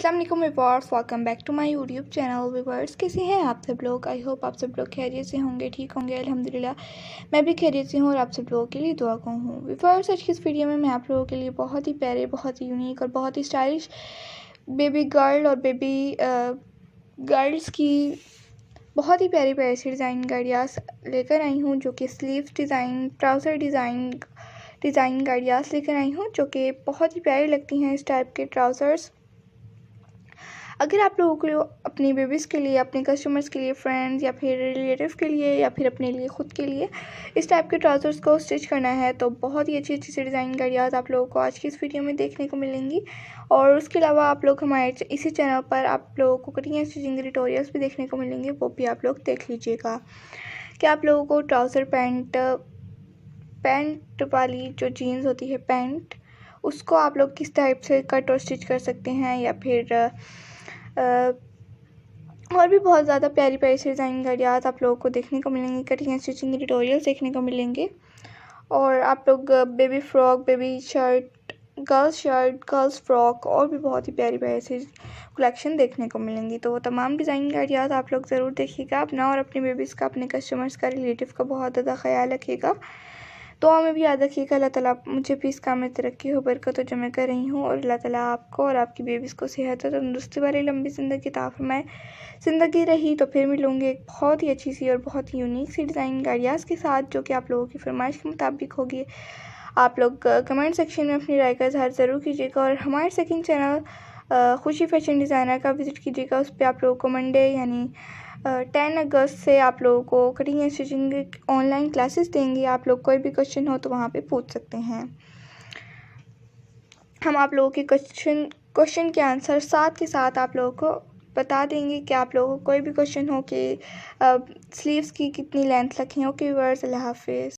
अस्सलाम वालेकुम viewers, welcome back to my YouTube channel. Viewers, कैसे हैं आप सब लोग? आई होप आप सब लोग खैरियत से होंगे, ठीक होंगे। अल्हम्दुलिल्लाह मैं भी खैरियत से हूँ और आप सब लोगों के लिए दुआ को हूँ। व्यूअर्स, आज की इस वीडियो में मैं आप लोगों के लिए बहुत ही प्यारे, बहुत ही यूनिक और बहुत ही स्टाइलिश बेबी गर्ल और बेबी गर्ल्स की बहुत ही प्यारी प्यारी सी डिज़ाइन गाड़ियास लेकर आई हूँ, जो कि स्लीव्स डिज़ाइन, ट्राउज़र डिज़ाइन गाड़ियास लेकर आई हूँ, जो कि बहुत ही प्यारी लगती हैं। इस टाइप के ट्राउज़र्स अगर आप लोगों को अपनी बेबीज़ के लिए, अपने कस्टमर्स के लिए, फ्रेंड्स या फिर रिलेटिव के लिए या फिर अपने लिए ख़ुद के लिए इस टाइप के ट्राउज़र्स को स्टिच करना है, तो बहुत ही अच्छी अच्छी सी डिज़ाइन गाड़ियाँ आप लोगों को आज की इस वीडियो में देखने को मिलेंगी। और उसके अलावा आप लोग हमारे इसी चैनल पर आप लोगों को कटिंग एंड स्टिचिंग के ट्यूटोरियल्स भी देखने को मिलेंगे, वो भी आप लोग देख लीजिएगा कि आप लोगों को ट्राउज़र पैंट वाली जो जीन्स होती है पैंट, उसको आप लोग किस टाइप से कट और स्टिच कर सकते हैं, या फिर और भी बहुत ज़्यादा प्यारी प्यारी सी डिज़ाइन गाड़ियाँ आप लोगों को देखने को मिलेंगी, कटिंग एंड स्टिचिंग के ट्यूटोरियल्स देखने को मिलेंगे। और आप लोग baby frock, baby shirt, girls frock और भी बहुत ही प्यारी प्यारी सी कलेक्शन देखने को मिलेंगी। तो वो तमाम डिज़ाइन गाड़ियाँ आप लोग ज़रूर देखिएगा। अपना और अपने बेबीज़ का, अपने कस्टमर्स का, रिलेटिव का बहुत ज़्यादा ख्याल रखिएगा। तो हमें भी याद रखिएगा। अल्लाह ताला मुझे भी इस काम में तरक्की हो, बरकत हो जो मैं कर रही हूँ, और अल्लाह ताला आपको और आपकी बेबीज़ को सेहत और तंदुरुस्ती वाली लंबी ज़िंदगी अता फरमाए। ज़िंदगी रही तो फिर मिलूँगी एक बहुत ही अच्छी सी और बहुत ही यूनिक सी डिज़ाइन गाड़ियाज़ के साथ, जो कि आप लोगों की फरमाइश के मुताबिक होगी। आप लोग कमेंट सेक्शन में अपनी राय का इज़हार ज़रूर कीजिएगा और हमारे सेकंड चैनल खुशी फैशन डिज़ाइनर का विज़िट कीजिएगा। उस पर आप लोगों को मंडे यानी 10 अगस्त से आप लोगों को cutting and stitching online classes देंगे। आप लोग कोई भी क्वेश्चन हो तो वहाँ पे पूछ सकते हैं। हम आप लोगों के क्वेश्चन के आंसर साथ के साथ आप लोगों को बता देंगे कि आप लोगों को कोई भी क्वेश्चन हो कि स्लीव्स की कितनी लेंथ रखें। ओके व्यूअर्स, अल्लाह हाफिज़।